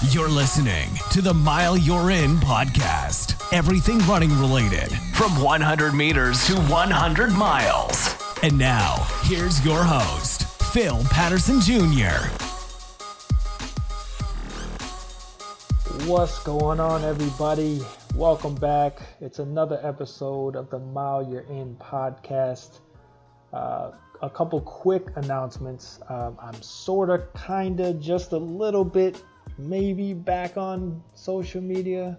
You're listening to the Mile You're In podcast. Everything running related from 100 meters to 100 miles. And now, here's your host, Phil Patterson Jr. What's going on, everybody? Welcome back. It's another episode of the Mile You're In podcast. A couple quick announcements. I'm just a little bit maybe back on social media.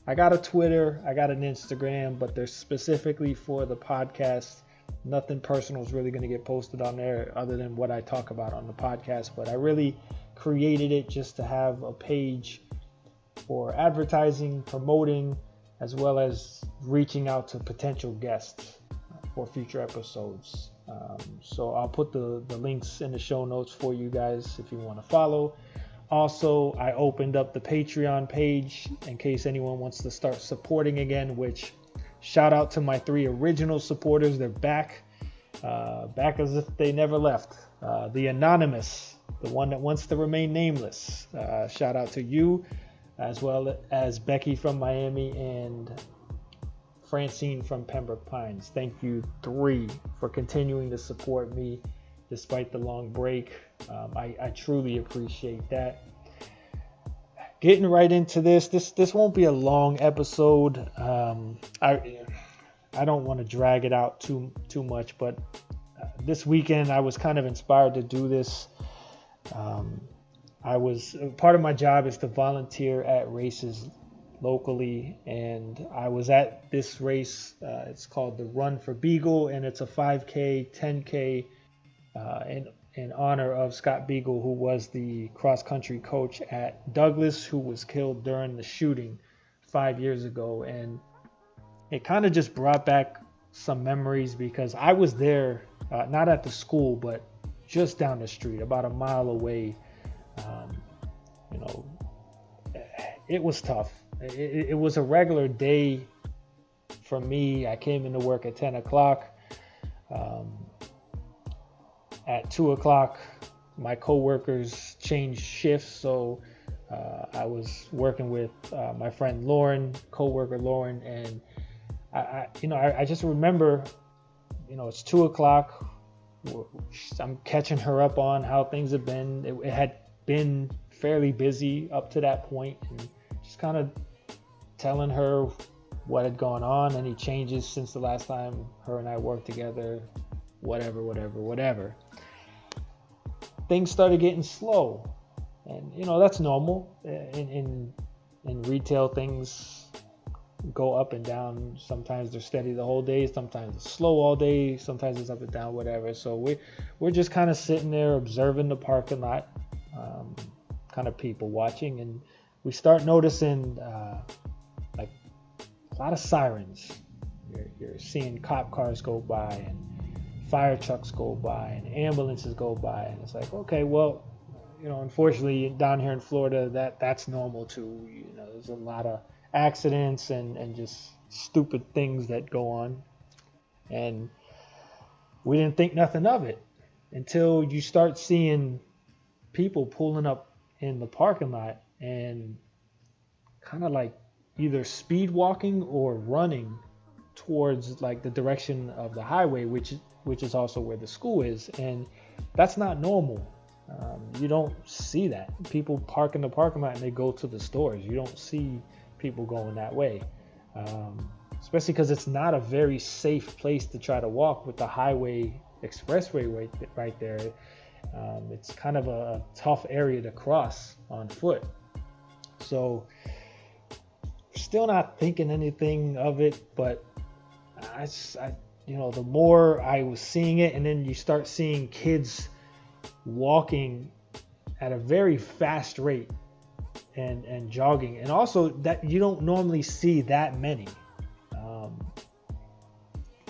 I got a Twitter, I got an Instagram, but they're specifically for the podcast. Nothing personal is really going to get posted on there other than what I talk about on the podcast. But I really created it just to have a page for advertising, promoting, as well as reaching out to potential guests for future episodes. So I'll put the links in the show notes for you guys if you want to follow. Also, I opened up the Patreon page in case anyone wants to start supporting again, which shout out to my 3 original supporters. They're back as if they never left. The Anonymous, the one that wants to remain nameless. Shout out to you, as well as Becky from Miami and Francine from Pembroke Pines. Thank you 3 for continuing to support me despite the long break. I truly appreciate that. Getting right into this won't be a long episode. I don't want to drag it out too much, but this weekend I was kind of inspired to do this. Part of my job is to volunteer at races locally, and I was at this race. It's called the Run for Beigel, and it's a 5K, 10K in honor of Scott Beigel, who was the cross-country coach at Douglas, who was killed during the shooting 5 years ago. And it kind of just brought back some memories because I was there, not at the school, but just down the street, about a mile away. It was tough. It was a regular day for me. I came into work at 10 o'clock. At 2 o'clock, my co-workers changed shifts, so I was working with my friend Lauren, co-worker Lauren, and I just remember, it's 2 o'clock. I'm catching her up on how things have been. It had been fairly busy up to that point, and just kind of telling her what had gone on, any changes since the last time her and I worked together, whatever. Things started getting slow, and that's normal. In retail, things go up and down. Sometimes they're steady the whole day, sometimes it's slow all day, sometimes it's up and down, whatever. So we're just kind of sitting there observing the parking lot, kind of people watching, and we start noticing like a lot of sirens. You're seeing cop cars go by and fire trucks go by and ambulances go by, and it's like, okay, well, unfortunately down here in Florida, that's normal too. There's a lot of accidents and just stupid things that go on, and we didn't think nothing of it until you start seeing people pulling up in the parking lot and kind of like either speed walking or running towards like the direction of the highway, which is also where the school is, and that's not normal. You don't see that. People park in the parking lot and they go to the stores. You don't see people going that way, especially because it's not a very safe place to try to walk with the highway expressway right there. It's kind of a tough area to cross on foot. So still not thinking anything of it, but the more I was seeing it, and then you start seeing kids walking at a very fast rate and jogging, and also that you don't normally see that many.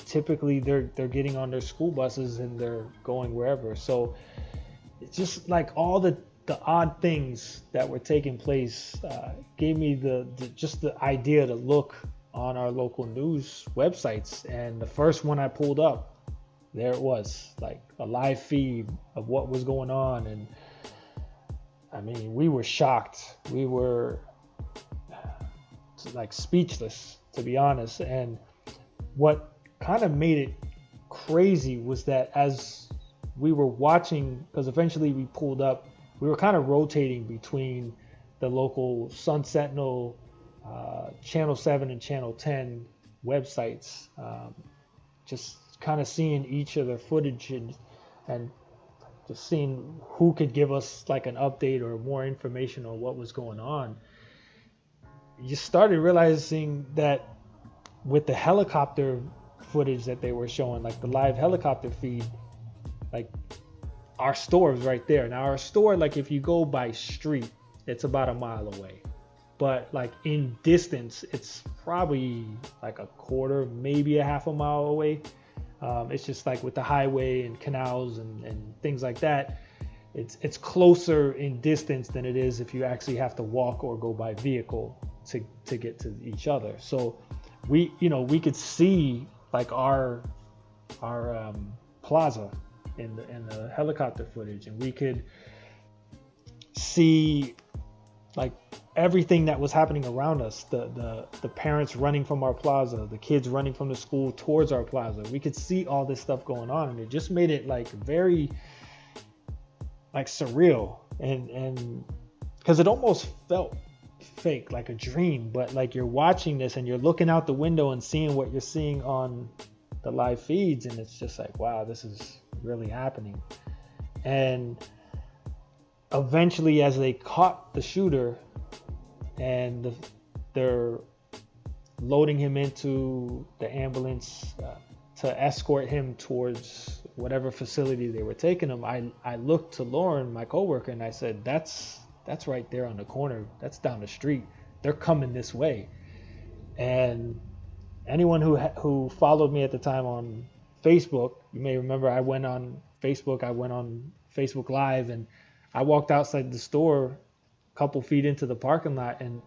Typically they're getting on their school buses and they're going wherever. So it's just like all the odd things that were taking place gave me the idea to look on our local news websites, and the first one I pulled up, there it was, like a live feed of what was going on. And I mean, we were shocked. We were like speechless, to be honest. And what kind of made it crazy was that as we were watching, because eventually we pulled up, we were kind of rotating between the local Sun Sentinel, Channel 7 and Channel 10 websites, just kind of seeing each of their footage and just seeing who could give us like an update or more information on what was going on. You started realizing that with the helicopter footage that they were showing, like the live helicopter feed, like our store is right there. Now our store, like if you go by street, it's about a mile away, but like in distance, it's probably like a quarter, maybe a half a mile away. It's just like with the highway and canals and things like that, it's closer in distance than it is if you actually have to walk or go by vehicle to get to each other. So we could see like our plaza in the helicopter footage, and we could see like everything that was happening around us, the parents running from our plaza, the kids running from the school towards our plaza. We could see all this stuff going on, and it just made it like very like surreal, and because it almost felt fake, like a dream, but like you're watching this and you're looking out the window and seeing what you're seeing on the live feeds, and it's just like, wow, this is really happening. And eventually, as they caught the shooter and they're loading him into the ambulance to escort him towards whatever facility they were taking him, I looked to Lauren, my coworker, and I said, that's right there on the corner. That's down the street. They're coming this way. And anyone who followed me at the time on Facebook, you may remember I went on Facebook Live, and I walked outside the store a couple feet into the parking lot and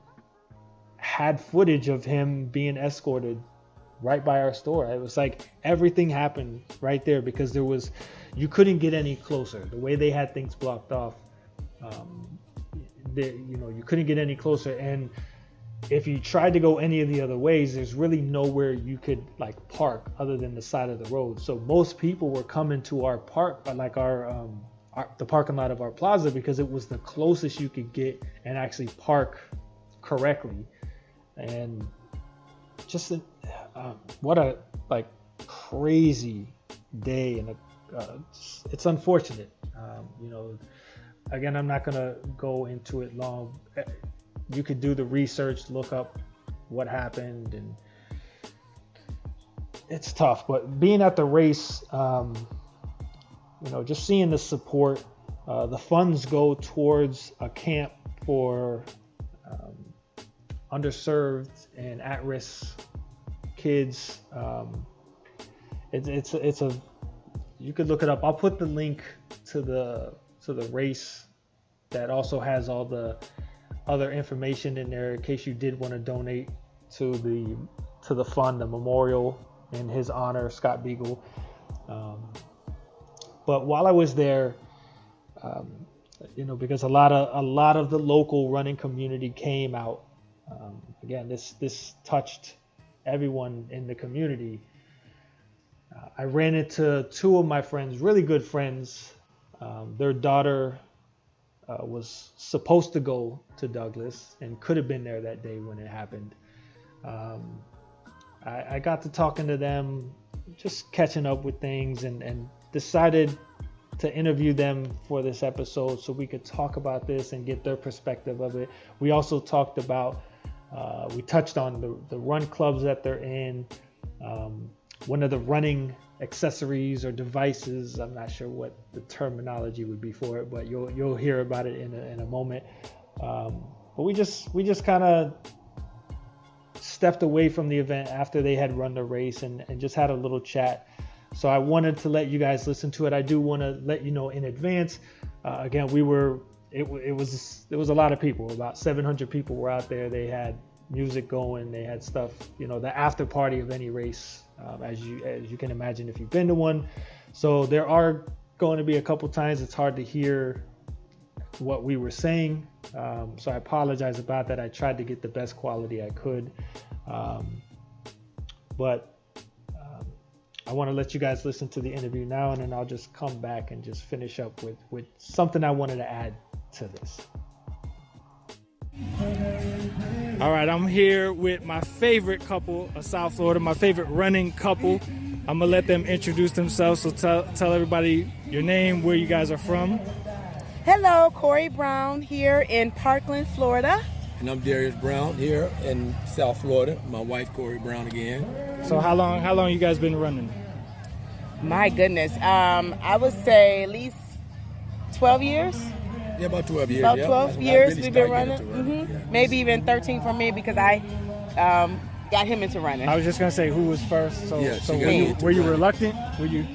had footage of him being escorted right by our store. It was like everything happened right there, because you couldn't get any closer. The way they had things blocked off, you couldn't get any closer. And if you tried to go any of the other ways, there's really nowhere you could like park other than the side of the road. So most people were coming to our park, like the parking lot of our plaza, because it was the closest you could get and actually park correctly. And just what a like crazy day, and it's unfortunate. Again, I'm not gonna go into it long. You could do the research, look up what happened, and it's tough. But being at the race, just seeing the support, the funds go towards a camp for underserved and at-risk kids. It's you could look it up. I'll put the link to the race that also has all the other information in there in case you did want to donate to the fund, the memorial in his honor, Scott Beigel. But while I was there, because a lot of the local running community came out. Again, this touched everyone in the community. I ran into two of my friends, really good friends. Their daughter was supposed to go to Douglas and could have been there that day when it happened. I got to talking to them, just catching up with things, and decided to interview them for this episode so we could talk about this and get their perspective of it. We also talked about, we touched on the run clubs that they're in, one of the running accessories or devices. I'm not sure what the terminology would be for it, but you'll hear about it in a moment. But we just kind of stepped away from the event after they had run the race and just had a little chat. So I wanted to let you guys listen to it. I do want to let you know in advance. Again, it was a lot of people. About 700 people were out there. They had music going. They had stuff. The after party of any race, as you can imagine if you've been to one. So there are going to be a couple times it's hard to hear what we were saying. So I apologize about that. I tried to get the best quality I could. But I want to let you guys listen to the interview now, and then I'll just come back and just finish up with something I wanted to add to this. All right, I'm here with my favorite couple of South Florida, my favorite running couple. I'm going to let them introduce themselves, so tell everybody your name, where you guys are from. Hello, Corey Brown here in Parkland, Florida. And I'm Darius Brown here in South Florida. My wife, Corey Brown, again. So how long you guys been running? My goodness, I would say at least 12 years. Yeah, about 12 years. About yeah. 12 years really we've been started running. getting into running. Yeah. Maybe even 13 for me because I got him into running. I was just going to say who was first. So, Yeah, so she got were me you into reluctant? Were you?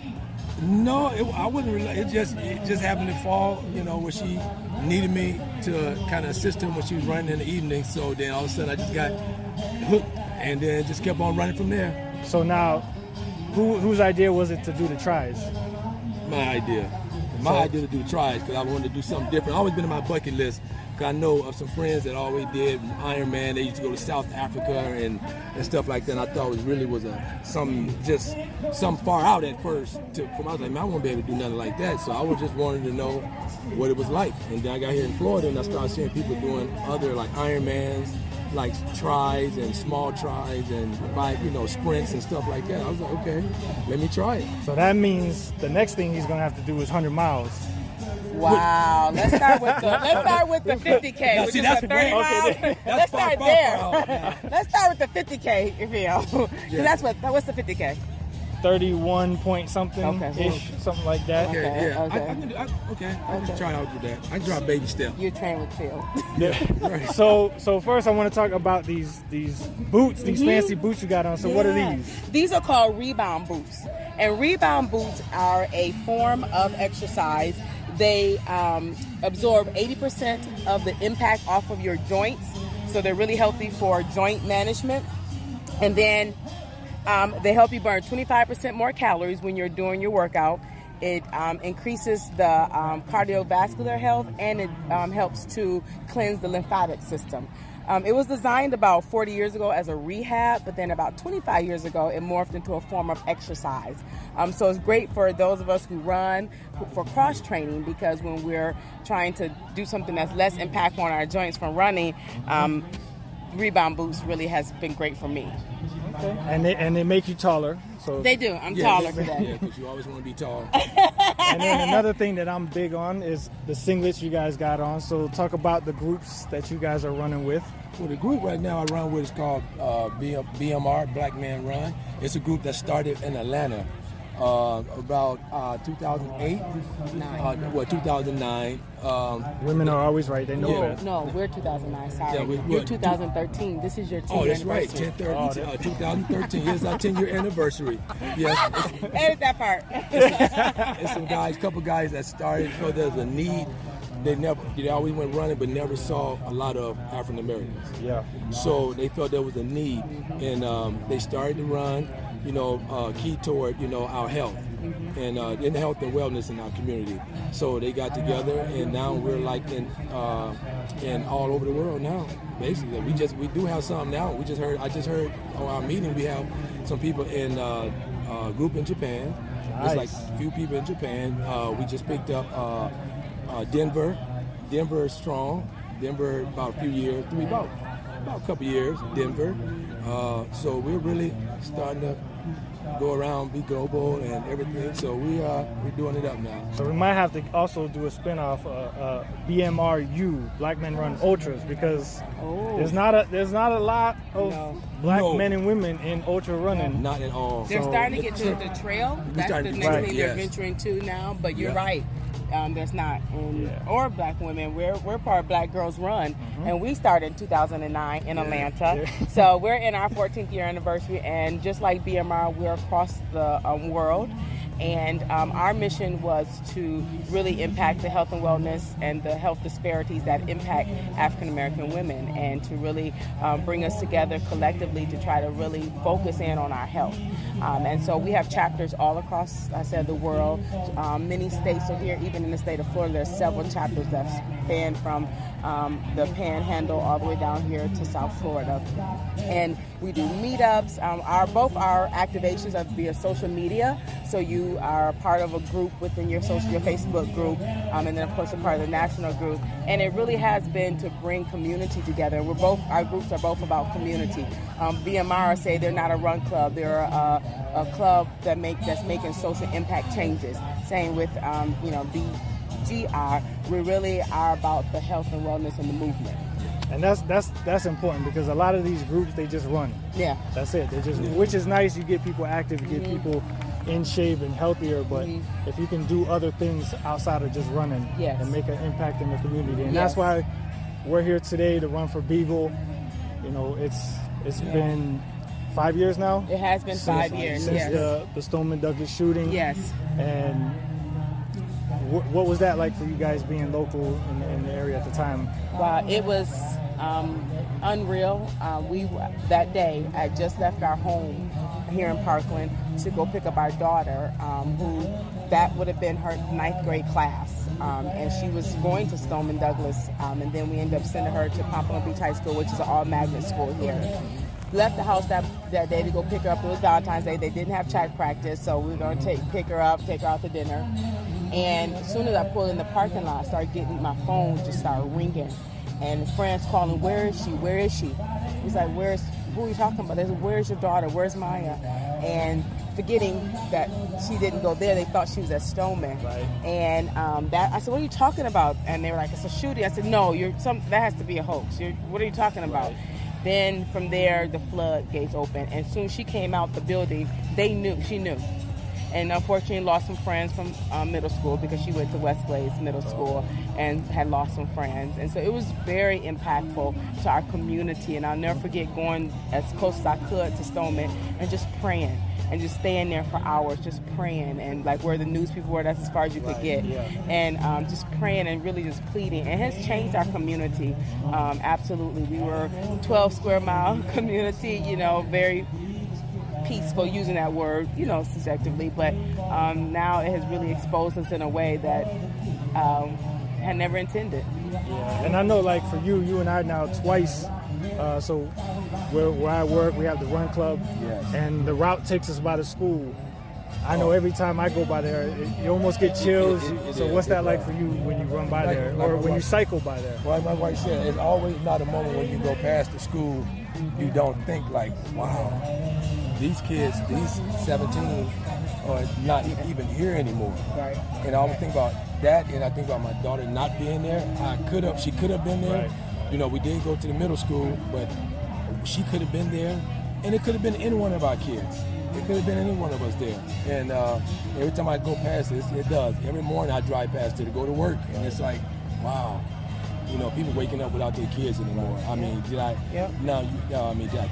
No, I wasn't really. It just happened to fall, where she needed me to kind of assist her when she was running in the evening. So then all of a sudden I just got hooked and then just kept on running from there. So now, whose idea was it to do the tries? My idea. My idea to do tries because I wanted to do something different. I've always been on my bucket list. Cause I know of some friends that always did Ironman. They used to go to South Africa and stuff like that. And I thought it was some far out at first. I was like, man, I won't be able to do nothing like that. So I was just wanting to know what it was like. And then I got here in Florida and I started seeing people doing other like Ironmans, like tries and small tries and sprints and stuff like that. I was like, okay, let me try it. So that means the next thing he's going to have to do is 100 miles. Wow. Let's start with the 50K. Now, see, that's 30 way- miles. okay, that's Let's far, start far, there. far out, yeah. Let's start with the 50K, if you know. Yeah. What's the 50K? 31 point something Okay. ish, something like that. Okay, Okay, yeah. okay. I can just try out with that. I can try a baby step. You train with Phil. Right. So first I want to talk about these boots, these fancy boots you got on. So what are Yeah. these? These are called rebound boots. And rebound boots are a form of exercise. They absorb 80% of the impact off of your joints. So they're really healthy for joint management. And then they help you burn 25% more calories when you're doing your workout. It increases the cardiovascular health, and it helps to cleanse the lymphatic system. It was designed about 40 years ago as a rehab, but then about 25 years ago, it morphed into a form of exercise. So it's great for those of us who run, for cross-training, because when we're trying to do something that's less impactful on our joints from running, rebound boots really has been great for me. Okay. And they make you taller. So They do. I'm taller today. Yeah, because you always want to be tall. And then another thing that I'm big on is the singlets you guys got on. So talk about the groups that you guys are running with. Well, the group right now I run with is called BMR, Black Man Run. It's a group that started in Atlanta about 2008, 2009. Women are always right. They know Yeah. best. No, we're 2009. Sorry, Yeah, you're 2013. This is your 10th Oh, that's right, anniversary. 2013. It's our 10-year anniversary. Yes, Edit that part. it's some guys, couple guys that started. So there's a need. They always went running, but never saw a lot of African Americans. Yeah. So they felt there was a need, and they started to run, key toward, our health, and in health and wellness in our community. So they got together, and now we're like in all over the world now. Basically, we do have some now. I just heard on our meeting we have some people in a group in Japan. There's like a few people in Japan. We just picked up Denver. Denver is strong. Denver about a few years, about a couple years. Denver. So we're really starting to go around, be global and everything. So we're doing it up now. So we might have to also do a spinoff, BMRU, Black Men Run Ultras, because there's not a lot of black men and women in ultra running. Not at all. They're starting to get to the trail. That's the next thing they're yes. venturing to now. But you're right. There's not, or black women. We're part of Black Girls Run, and we started in 2009 in Atlanta. Yeah. So we're in our 14th year anniversary, and just like BMR, we're across the world. And our mission was to really impact the health and wellness and the health disparities that impact African American women, and to really bring us together collectively to try to really focus in on our health. And so we have chapters all across, I said, the world. Many states are here, even in the state of Florida, there's several chapters that span from the Panhandle all the way down here to South Florida. And we do meetups. Both our activations are via social media. So you are part of a group within your Facebook group, and then of course a part of the national group. And it really has been to bring community together. Our groups are both about community. BMR say they're not a run club; they're a club that's making social impact changes. Same with BGR, we really are about the health and wellness and the movement. And that's important, because a lot of these groups, they just run. Yeah. That's it. They just, which is nice. You get people active, you get people in shape and healthier. But if you can do other things outside of just running, and make an impact in the community, and that's why we're here today to run for Beigel. You know, it's been 5 years now. It has been 5 years since the Stoneman Douglas shooting. Yes. And what was that like for you guys being local in the area at the time? Wow, it was unreal. That day, I just left our home here in Parkland to go pick up our daughter, who that would have been her 9th grade class, and she was going to Stoneman Douglas, and then we ended up sending her to Pompano Beach High School, which is an all-magnet school here. Left the house that day to go pick her up. It was Valentine's Day. They didn't have track practice, so we were going to take her out to dinner. And as soon as I pulled in the parking lot, I started getting my phone just started ringing. And friends calling, where is she? Where is she? He's like, who are you talking about? They said, where's your daughter? Where's Maya? And forgetting that she didn't go there, they thought she was at Stoneman. Right. And I said, what are you talking about? And they were like, it's a shooting. I said, no, that has to be a hoax. What are you talking about? Right. Then from there, the floodgates opened. And as soon as she came out the building, she knew. And unfortunately lost some friends from middle school, because she went to West Glades Middle School and had lost some friends. And so it was very impactful to our community. And I'll never forget going as close as I could to Stoneman and just praying and just staying there for hours, just praying. And like where the news people were, that's as far as you could get. Yeah. And just praying and really just pleading. It has changed our community. Absolutely. We were 12 square mile community, very peaceful, using that word, subjectively, but now it has really exposed us in a way that had never intended. Yeah. And I know, like for you and I now twice, so where I work, we have the run club, and the route takes us by the school. I know every time I go by there, you almost get chills. So what's that like for you when you run by there, or when you cycle by there? Well, my wife said, it's always not a moment when you go past the school, you don't think like, wow, these kids, these 17 are not even here anymore. Right. And I always think about that, and I think about my daughter not being there. She could have been there. Right. We did go to the middle school, but she could have been there, and it could have been any one of our kids. It could have been any one of us there. And every time I go past this, it does. Every morning I drive past it to go to work, and it's like, wow. People waking up without their kids anymore. I mean, did I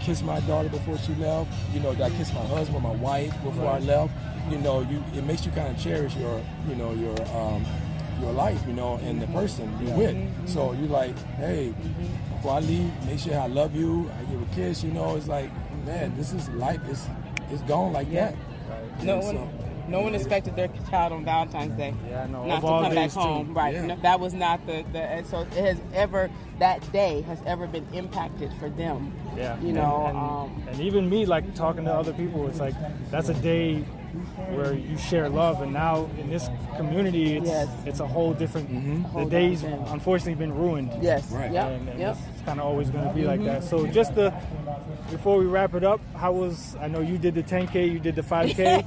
kiss my daughter before she left? Did I kiss my husband, my wife before I left? It makes you kind of cherish your life, and the person you're with. So you're like, hey, before I leave, make sure I love you. I give a kiss. It's like, man, this is life. It's gone like that. Right. No one expected their child on Valentine's Day not to come back home. Too. Right. Yeah. No, that was not and so that day has ever been impacted for them. Yeah. And even me, like talking to other people, it's like that's a day where you share love, and now in this community, it's a whole different. The day's unfortunately been ruined. Yes. Right. And it's kind of always going to be like that. So just before we wrap it up, I know you did the 10K, you did the 5K.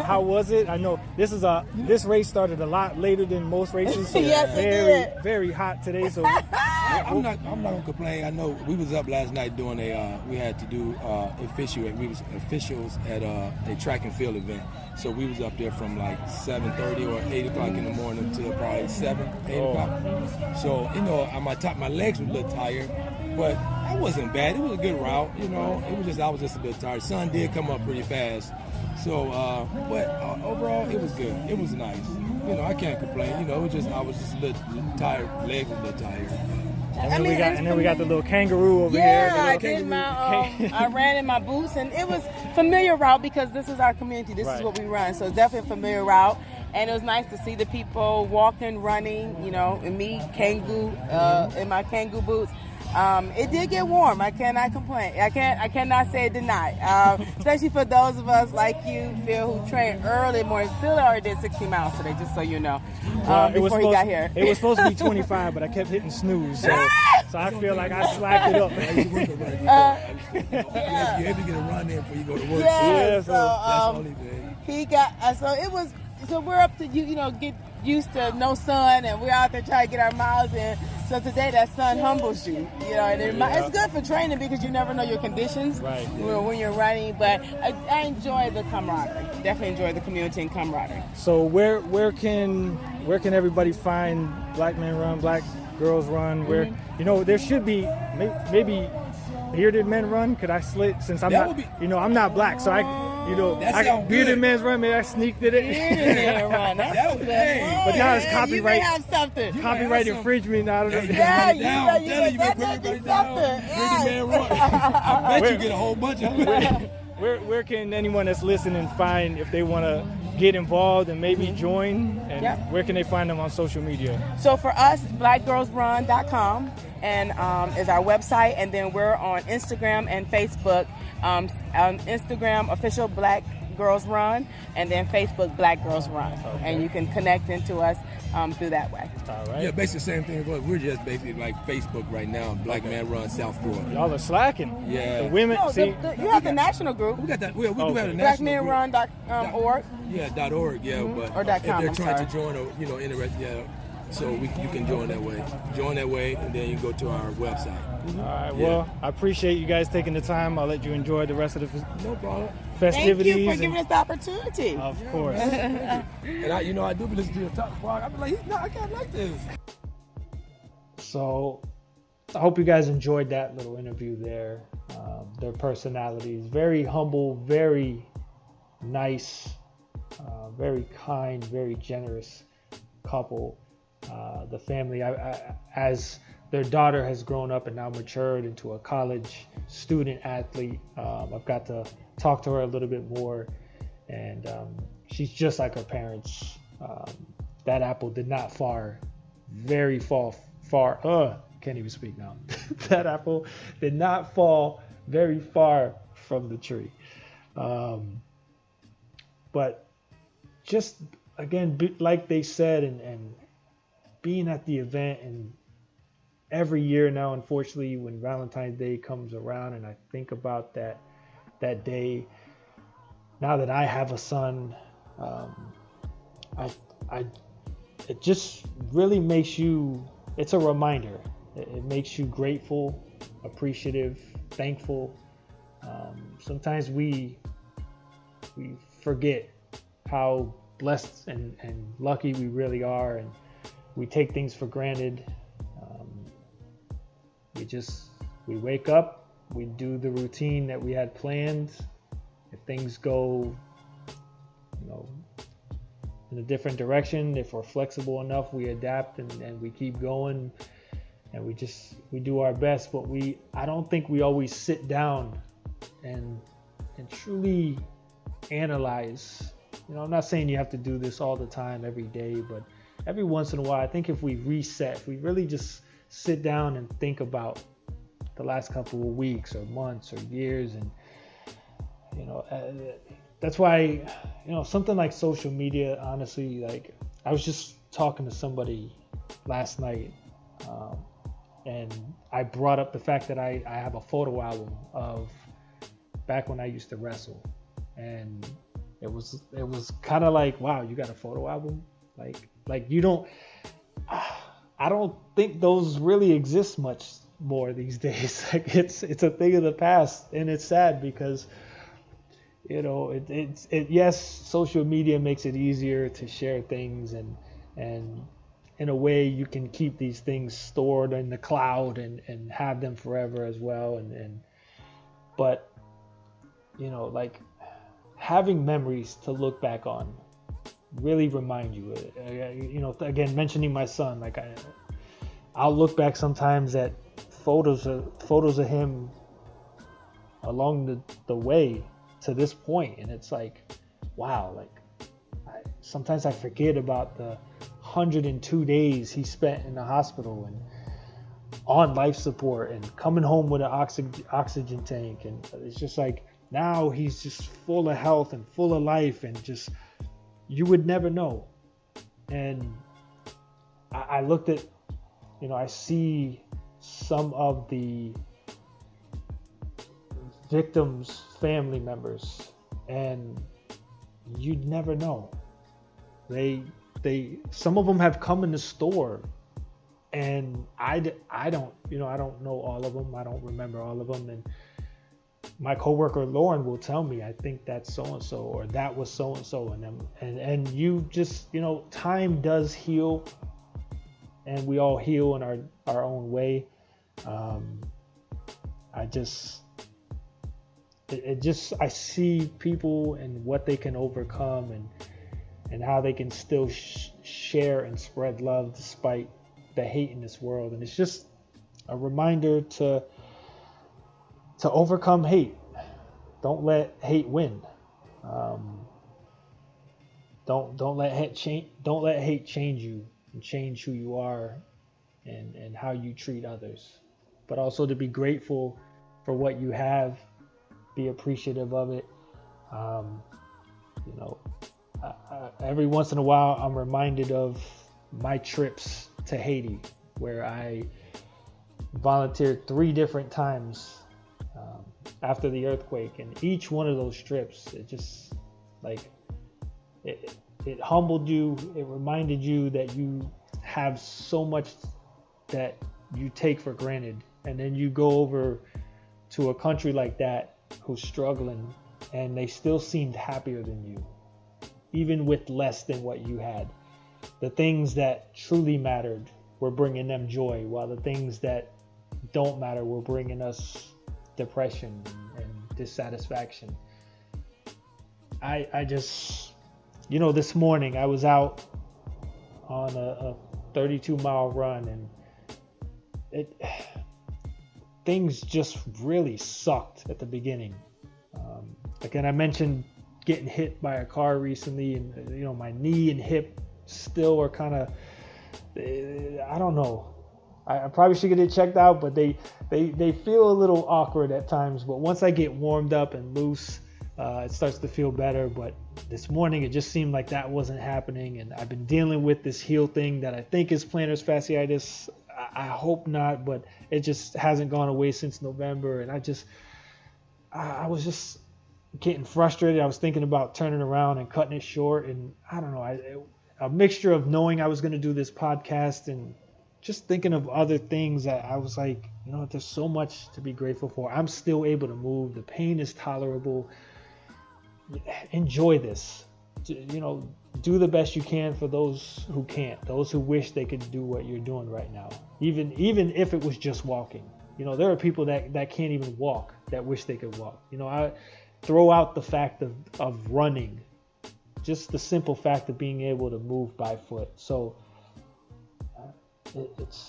How was it? I know this race started a lot later than most races, so very, very hot today. So I'm not gonna complain. I know we was up last night doing we had to do officials at a track and field event. So we was up there from like 7:30 or 8 o'clock in the morning till probably 7, 8 o'clock. So my legs were a little tired, but that wasn't bad. It was a good route. I was just a bit tired. Sun did come up pretty fast, So, but overall, it was good. It was nice. You know, I can't complain. You know, it was just I was just a little tired. Legs was a little tired. And then we got the little kangaroo over here. Yeah, I did I ran in my boots, and it was familiar route because this is our community. This is what we run, so it's definitely a familiar route. And it was nice to see the people walking, running, you know, and me, in my Kangoo boots. It did get warm. I cannot complain. I cannot say it did not. Especially for those of us like you, Phil, who train early in the morning. Phil already did 60 miles today, just so you know. Before he got here. It was supposed to be 25, but I kept hitting snooze. So I feel like I slacked it up. You're able to get a run in before you go to work. Yeah, so that's the only thing. He got so we're up to get used to no sun, and we're out there trying to get our miles in. So today that sun humbles you, and it's good for training because you never know your conditions when you're running. But I enjoy the camaraderie. Definitely enjoy the community and camaraderie. So where can everybody find Black Men Run, Black Girls Run? Where there should be maybe Bearded Men Run. Could I slit since I'm I'm not black, so Bearded Men's Run. Maybe I sneaked it in. Bearded Men Run. That's good. But now it's copyright. You may have something. Copyright infringement. I don't know. You may put everybody down. Bearded Men Run. I bet you get a whole bunch of them. Where can anyone that's listening find if they want to get involved and maybe join? And where can they find them on social media? So for us, blackgirlsrun.com and is our website, and then we're on Instagram and Facebook. On Instagram, official Black Girls Run, and then Facebook, Black Girls Run. And you can connect into us through that way. All right. Yeah, basically the same thing. We're just basically like Facebook right now, Black Man Run South Florida. Y'all are slacking. Yeah. The women, you have the national group. We got that. We do have the national group. BlackmenRun.org. Yeah, .org. Yeah, but or .com, if they're trying to join or interested, so you can join that way. Join that way, and then you go to our website. All right. Well, I appreciate you guys taking the time. I'll let you enjoy the rest of the no problem. Festivities. Thank you for giving us the opportunity. Of course. And I do listen to your talk. I be like, I can't like this. So I hope you guys enjoyed that little interview there. Their personalities, very humble, very nice, very kind, very generous couple. The family, as their daughter has grown up and now matured into a college student athlete, I've got to talk to her a little bit more, and she's just like her parents. That apple did not far. Can't even speak now. That apple did not fall very far from the tree. But just again, like they said, and being at the event, and every year now, unfortunately, when Valentine's Day comes around and I think about that day, now that I have a son, it just really makes you, it's a reminder. It makes you grateful, appreciative, thankful. Sometimes we forget how blessed and lucky we really are, and we take things for granted. We wake up, we do the routine that we had planned. If things go, in a different direction, if we're flexible enough, we adapt and we keep going, and we do our best. But I don't think we always sit down and truly analyze. I'm not saying you have to do this all the time, every day, but every once in a while, I think if we reset, if we really just sit down and think about the last couple of weeks or months or years, and that's why something like social media, honestly, like I was just talking to somebody last night, and I brought up the fact that I have a photo album of back when I used to wrestle, and it was kind of like, wow, you got a photo album, like you don't. I don't think those really exist much more these days. Like it's a thing of the past, and it's sad because yes, social media makes it easier to share things, and in a way you can keep these things stored in the cloud and have them forever as well, but like having memories to look back on really remind you. Again, mentioning my son, like I'll look back sometimes at photos of him along the way to this point, and it's like, wow, like sometimes I forget about the 102 days he spent in the hospital and on life support and coming home with an oxygen tank, and it's just like now he's just full of health and full of life, and just you would never know. And I looked at, I see some of the victims' family members, and you'd never know. Some of them have come in the store, and I don't know all of them. I don't remember all of them. And my coworker Lauren will tell me, I think that's so and so, or that was so and so, and you just, time does heal, and we all heal in our own way. I see people and what they can overcome, and how they can still share and spread love despite the hate in this world. And it's just a reminder to overcome hate. Don't let hate win. Don't let hate change you and change who you are and how you treat others. But also to be grateful for what you have, be appreciative of it. Every once in a while, I'm reminded of my trips to Haiti, where I volunteered 3 different times after the earthquake, and each one of those trips, it just it humbled you. It reminded you that you have so much that you take for granted, and then you go over to a country like that who's struggling, and they still seemed happier than you, even with less than what you had. The things that truly mattered were bringing them joy, while the things that don't matter were bringing us depression and dissatisfaction. I just, this morning I was out on a 32-mile run, and things just really sucked at the beginning. Again, I mentioned getting hit by a car recently, and my knee and hip still are kind of, I don't know. I probably should get it checked out, but they feel a little awkward at times. But once I get warmed up and loose, it starts to feel better. But this morning, it just seemed like that wasn't happening, and I've been dealing with this heel thing that I think is plantar fasciitis. I hope not, but it just hasn't gone away since November, and I was just getting frustrated. I was thinking about turning around and cutting it short, and I don't know, a mixture of knowing I was going to do this podcast and just thinking of other things that I was like, there's so much to be grateful for. I'm still able to move. The pain is tolerable. Enjoy this. Do the best you can for those who can't, those who wish they could do what you're doing right now. Even if it was just walking. There are people that can't even walk that wish they could walk. I throw out the fact of running, just the simple fact of being able to move by foot. So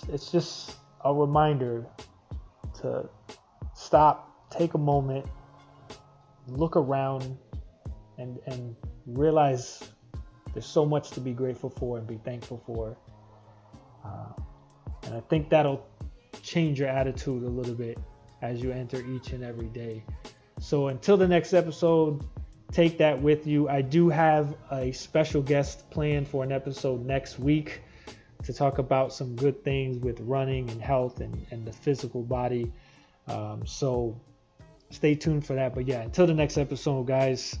it's just a reminder to stop, take a moment, look around, and realize there's so much to be grateful for and be thankful for. And I think that'll change your attitude a little bit as you enter each and every day. So until the next episode, take that with you. I do have a special guest planned for an episode next week to talk about some good things with running and health and the physical body. So stay tuned for that. But yeah, until the next episode, guys,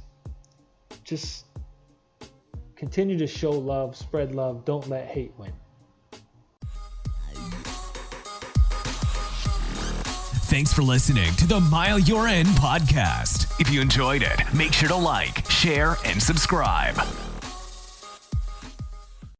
just continue to show love, spread love. Don't let hate win. Thanks for listening to the Mile You're In podcast. If you enjoyed it, make sure to like, share, and subscribe.